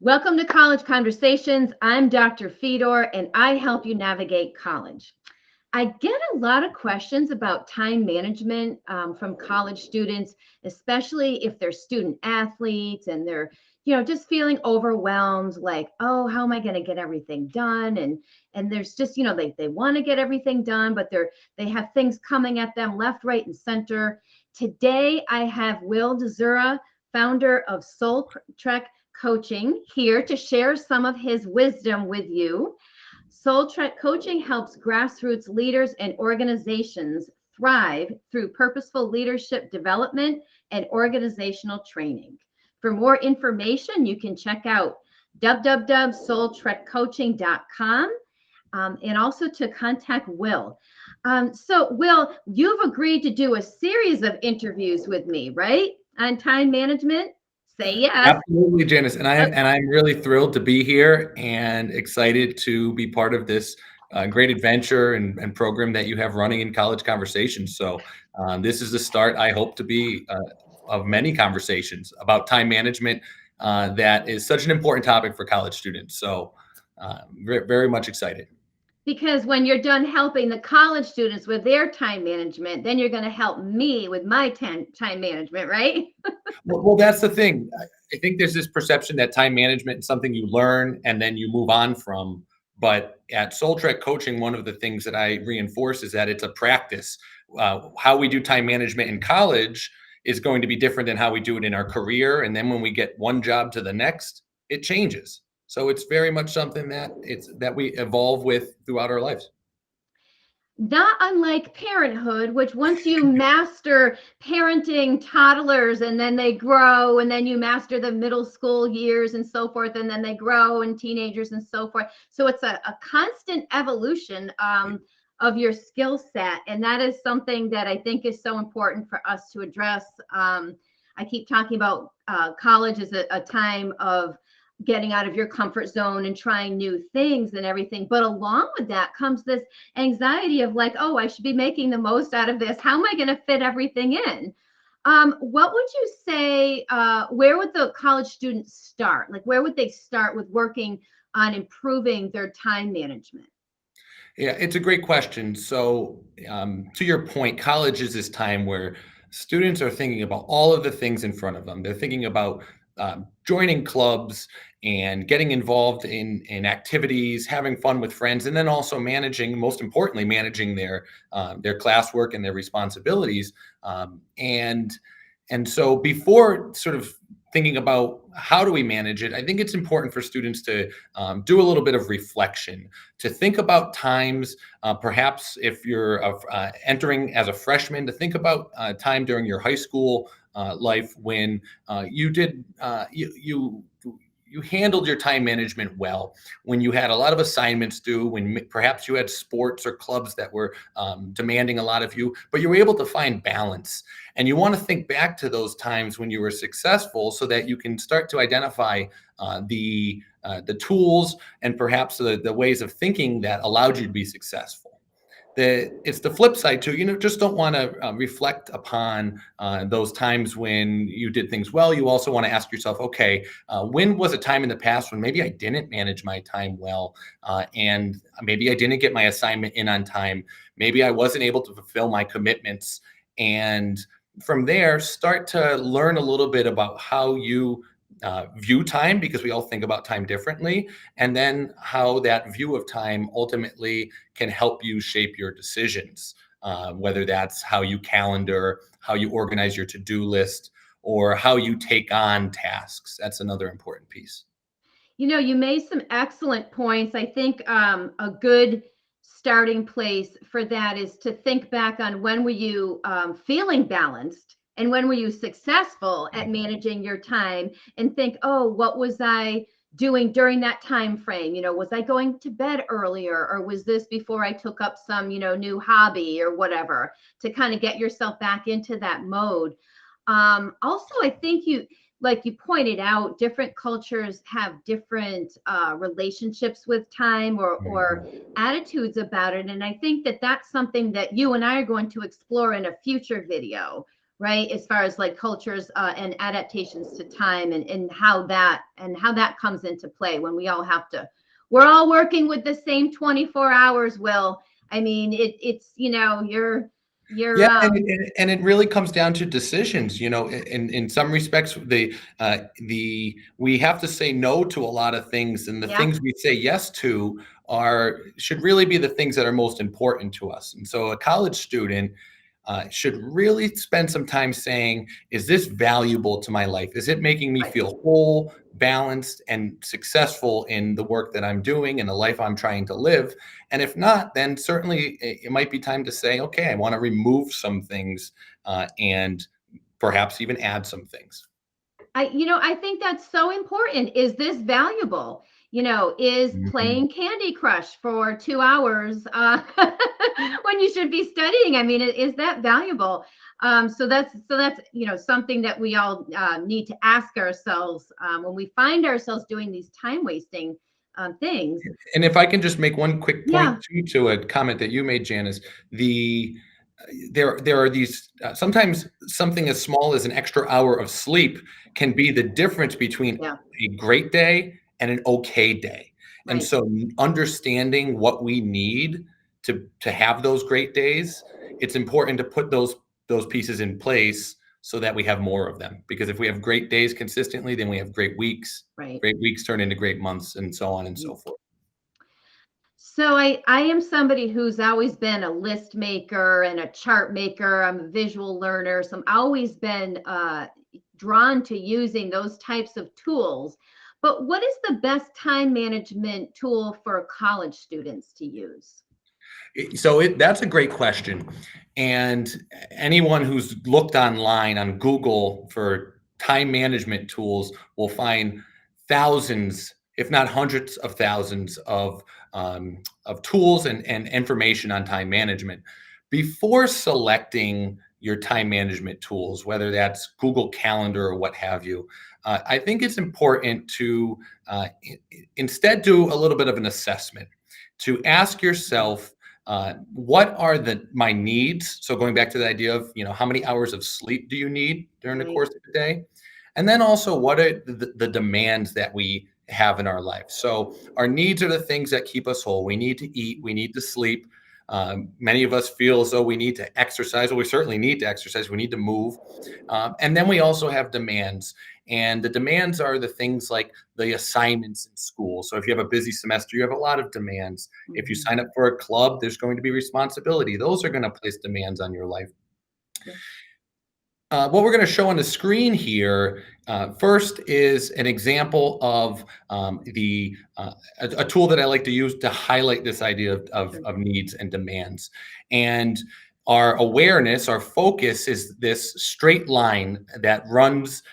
Welcome to College Conversations. I'm Dr. Fedor, and I help you navigate college. I get a lot of questions about time management from college students, especially if they're student athletes and they're, just feeling overwhelmed, like, oh, how am I going to get everything done? And there's just, they want to get everything done, but they have things coming at them left, right, and center. Today, I have Will Dzura, founder of Soul Trek Coaching, here to share some of his wisdom with you. Soul Trek Coaching helps grassroots leaders and organizations thrive through purposeful leadership development and organizational training. For more information, you can check out www.soultrekcoaching.com and also to contact Will. So, Will, you've agreed to do a series of interviews with me, right? On time management? Say yes. Absolutely, Janice, and I'm really thrilled to be here and excited to be part of this great adventure and program that you have running in College Conversations. So this is the start. I hope to be of many conversations about time management that is such an important topic for college students. So very much excited. Because when you're done helping the college students with their time management, then you're going to help me with my time management, right? Well, that's the thing. I think there's this perception that time management is something you learn and then you move on from. But at Soul Trek Coaching, one of the things that I reinforce is that it's a practice. How we do time management in college is going to be different than how we do it in our career. And then when we get one job to the next, it changes. So it's very much something that we evolve with throughout our lives. Not unlike parenthood, which once you master parenting toddlers and then they grow, and then you master the middle school years and so forth, and then they grow and teenagers and so forth. So it's a constant evolution of your skill set. And that is something that I think is so important for us to address. I keep talking about college as a time of getting out of your comfort zone and trying new things and everything. But along with that comes this anxiety of like, oh, I should be making the most out of this. How am I going to fit everything in? What would you say, where would the college students start? Like, where would they start with working on improving their time management? Yeah, it's a great question. So, to your point, college is this time where students are thinking about all of the things in front of them. They're thinking about joining clubs and getting involved in activities, having fun with friends, and then also managing, most importantly, managing their classwork and their responsibilities. And so, before sort of thinking about how do we manage it, I think it's important for students to do a little bit of reflection, to think about times, perhaps if you're entering as a freshman, to think about time during your high school life when you handled your time management well, when you had a lot of assignments due, when perhaps you had sports or clubs that were demanding a lot of you, but you were able to find balance. And you want to think back to those times when you were successful so that you can start to identify the tools and perhaps the ways of thinking that allowed you to be successful. It's the flip side too. Just don't want to reflect upon those times when you did things well. You also want to ask yourself, okay, when was a time in the past when maybe I didn't manage my time well, and maybe I didn't get my assignment in on time. Maybe I wasn't able to fulfill my commitments. And from there, start to learn a little bit about how you view time, because we all think about time differently, and then how that view of time ultimately can help you shape your decisions, whether that's how you calendar, how you organize your to-do list, or how you take on tasks. That's another important piece. You made some excellent points. I think a good starting place for that is to think back on when were you feeling balanced and when were you successful at managing your time, and think, oh, what was I doing during that time frame? Was I going to bed earlier, or was this before I took up some, new hobby or whatever, to kind of get yourself back into that mode. Also, I think like you pointed out, different cultures have different relationships with time, or attitudes about it. And I think that that's something that you and I are going to explore in a future video, right? As far as like cultures and adaptations to time, and how that comes into play when we're all working with the same 24 hours. Will, I mean, it's you're Yeah, and it really comes down to decisions. In some respects, the we have to say no to a lot of things, and the yeah, things we say yes to are should really be the things that are most important to us. And so, a college student should really spend some time saying, is this valuable to my life? Is it making me right. feel whole, balanced, and successful in the work that I'm doing and the life I'm trying to live? And if not, then certainly it might be time to say, okay, I want to remove some things and perhaps even add some things. I think that's so important. Is this valuable? Is Mhm. playing Candy Crush for 2 hours when you should be studying? I mean, is that valuable? So that's something that we all need to ask ourselves when we find ourselves doing these time wasting things. And if I can just make one quick Yeah, point too, to a comment that you made, Janice, the there are these sometimes something as small as an extra hour of sleep can be the difference between yeah, a great day and an okay day. And right, so understanding what we need to have those great days, it's important to put those pieces in place so that we have more of them. Because if we have great days consistently, then we have great weeks. right. Great weeks turn into great months, and so on and Mm. so forth. So I am somebody who's always been a list maker and a chart maker. I'm a visual learner, so I've always been drawn to using those types of tools. But what is the best time management tool for college students to use? That's a great question. And anyone who's looked online on Google for time management tools will find thousands, if not hundreds of thousands of tools and information on time management. Before selecting your time management tools, whether that's Google Calendar or what have you, I think it's important to instead do a little bit of an assessment to ask Mhm. yourself what are my needs? So going back to the idea of, how many hours of sleep do you need during the Right. course of the day? And then also what are the demands that we have in our life? So our needs are the things that keep us whole. We need to eat, we need to sleep. Many of us feel as though we need to exercise. Well, we certainly need to exercise. We need to move. And then we also have demands. And the demands are the things like the assignments in school. So if you have a busy semester, you have a lot of demands. If you Mhm. sign up for a club, there's going to be responsibility. Those are going to place demands on your life. Yeah. What we're going to show on the screen here first is an example of a tool that I like to use to highlight this idea Sure. of needs and demands. And our awareness, our focus is this straight line that runs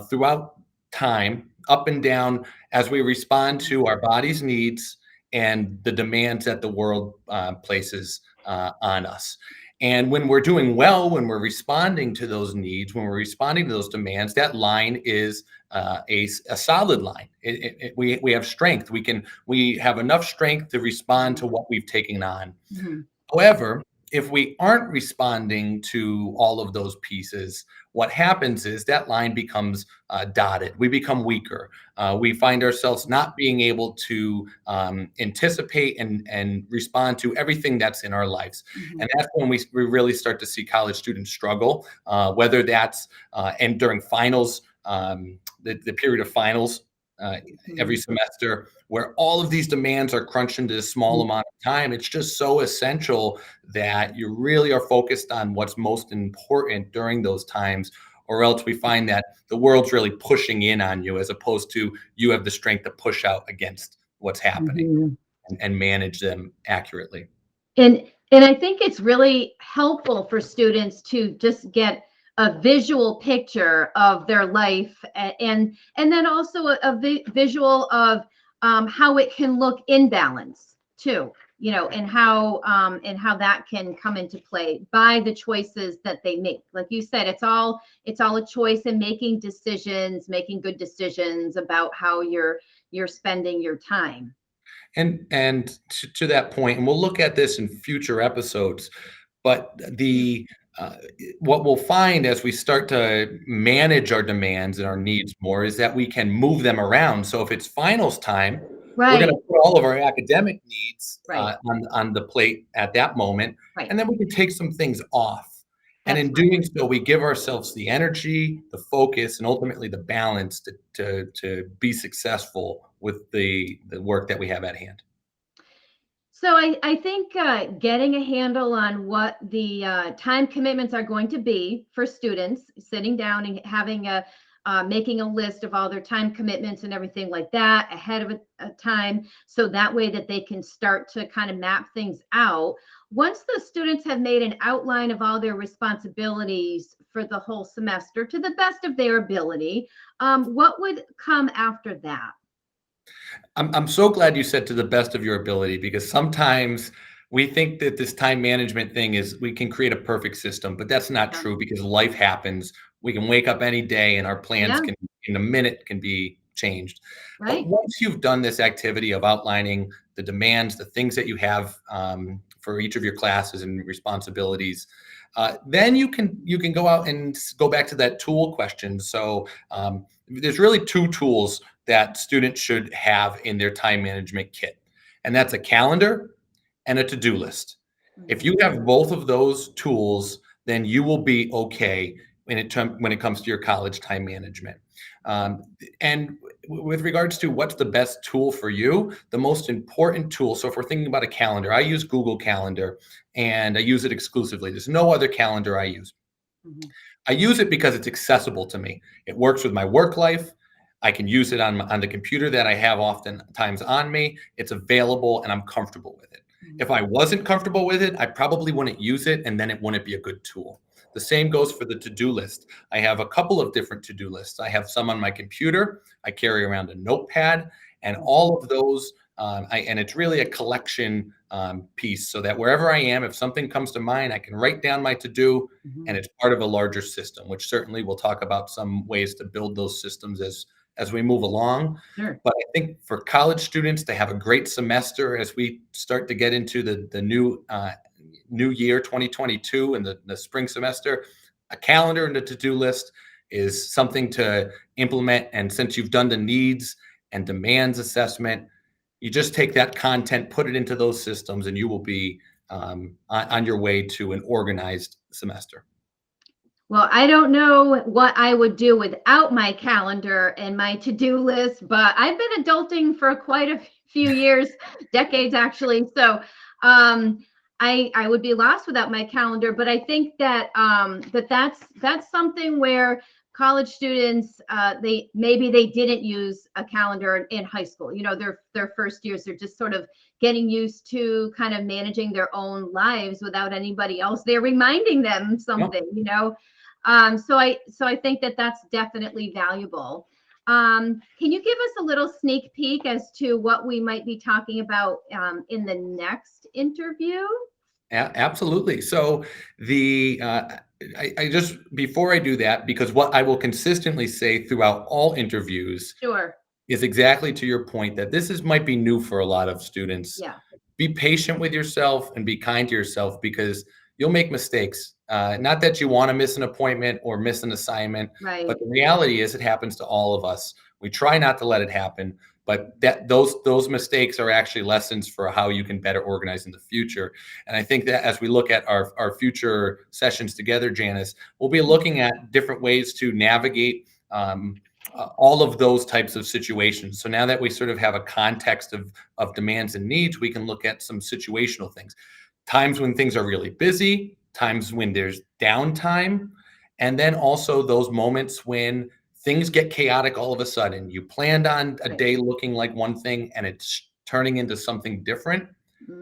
throughout time, up and down, as we respond Mhm. to our body's needs and the demands that the world places on us. And when we're doing well, when we're responding to those needs, when we're responding to those demands, that line is a solid line. We have strength. We have enough strength to respond Mhm. to what we've taken on. Mhm. However, if we aren't responding to all of those pieces, what happens is that line becomes dotted. We become weaker. We find ourselves not being able to anticipate and respond to everything that's in our lives. Mhm. And that's when we really start to see college students struggle, whether that's and during finals, the period of finals every Mhm. semester, where all of these demands are crunched into a small Mhm. amount of time. It's just so essential that you really are focused on what's most important during those times, or else we find that the world's really pushing in on you as opposed to you have the strength to push out against what's happening Mhm. and manage them accurately. And I think it's really helpful for students to just get a visual picture of their life, and then also a visual of how it can look in balance too, and how that can come into play by the choices that they make. Like you said, it's all a choice in making decisions, making good decisions about how you're spending your time. And to that point, and we'll look at this in future episodes, but Yeah. uh, what we'll find as we start to manage our demands and our needs more is that we can move them around. So if it's finals time, we're going to Right, put all of our academic needs right, on the plate at that moment, right. and then we can take some things off. And That's in doing so, we give ourselves the energy, the focus, and ultimately the balance to be successful with the work that we have at hand. So I think getting a handle on what the time commitments are going to be for students, sitting down and having making a list of all their time commitments and everything like that ahead of a time, so that way that they can start to kind of map things out. Once the students have made an outline of all their responsibilities for the whole semester to the best of their ability, what would come after that? I'm so glad you said to the best of your ability because sometimes we think that this time management thing is we can create a perfect system, but that's not Yeah, true because life happens. We can wake up any day and our plans yeah, can in a minute can be changed. But right. once you've done this activity of outlining the demands, the things that you have for each of your classes and responsibilities, then you can go out and go back to that tool question. So there's really two tools that students should have in their time management kit. And that's a calendar and a to-do list. If Mhm. you have both of those tools, then you will be okay when it comes to your college time management. Um, and with regards to what's the best tool for you, the most important tool. So if we're thinking about a calendar, I use Google Calendar and I use it exclusively. There's no other calendar I use. Mhm. I use it because it's accessible to me. It works with my work life. I can use it on the computer that I have oftentimes on me. It's available and I'm comfortable with it. Mhm. If I wasn't comfortable with it, I probably wouldn't use it and then it wouldn't be a good tool. The same goes for the to-do list. I have a couple of different to-do lists. I have some on my computer. I carry around a notepad, and Mhm. all of those, and it's really a collection piece so that wherever I am, if something comes to mind, I can write down my to-do, and Mhm. it's part of a larger system, which certainly we'll talk about some ways to build those systems as we move along. Sure. But I think for college students to have a great semester as we start to get into the new year 2022 and the spring semester, a calendar and a to-do list is something to implement. And since you've done the needs and demands assessment, you just take that content, put it into those systems, and you will be on your way to an organized semester. Well, I don't know what I would do without my calendar and my to-do list, but I've been adulting for quite a few years, decades actually. So um, I would be lost without my calendar. But I think that that's something where college students they maybe they didn't use a calendar in high school. You know, their first years, they're just sort of getting used to kind of managing their own lives without anybody else there reminding them Yep. something, you know. So I think that that's definitely valuable. Can you give us a little sneak peek as to what we might be talking about in the next interview? Absolutely. So I just before I do that, because what I will consistently say throughout all interviews Sure. is exactly to your point that this is might be new for a lot of students. Yeah. Be patient with yourself and be kind to yourself because you'll make mistakes. Not that you want to miss an appointment or miss an assignment, but Right. the reality is it happens to all of us. We try not to let it happen, but those mistakes are actually lessons for how you can better organize in the future. And I think that as we look at our future sessions together, Janice, we'll be looking at different ways to navigate all of those types of situations. So now that we sort of have a context of demands and needs, we can look at some situational things. Times when things are really busy, times when there's downtime, and then also those moments when things get chaotic all of a sudden. You planned on a Right. day looking like one thing and it's turning into something different.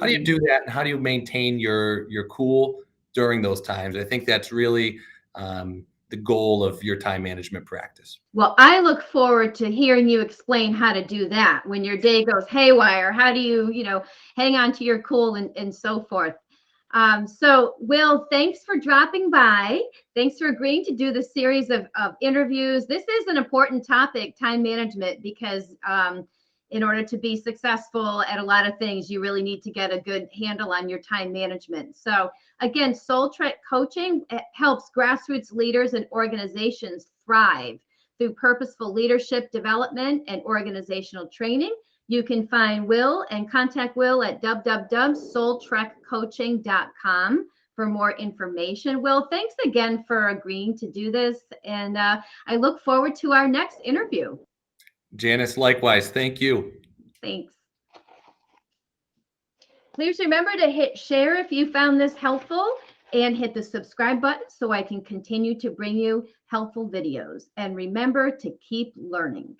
How do you Mhm. do that? And how do you maintain your cool during those times? I think that's really the goal of your time management practice. Well, I look forward to hearing you explain how to do that when your day goes haywire. How do you, hang on to your cool and so forth. So, Will, thanks for dropping by. Thanks for agreeing to do the series of interviews. This is an important topic, time management, because in order to be successful at a lot of things, you really need to get a good handle on your time management. So again, Soul Trek Coaching helps grassroots leaders and organizations thrive through purposeful leadership development and organizational training. You can find Will and contact Will at www.soultrekcoaching.com for more information. Will, thanks again for agreeing to do this. And I look forward to our next interview. Janice, likewise. Thank you. Thanks. Please remember to hit share if you found this helpful and hit the subscribe button so I can continue to bring you helpful videos. And remember to keep learning.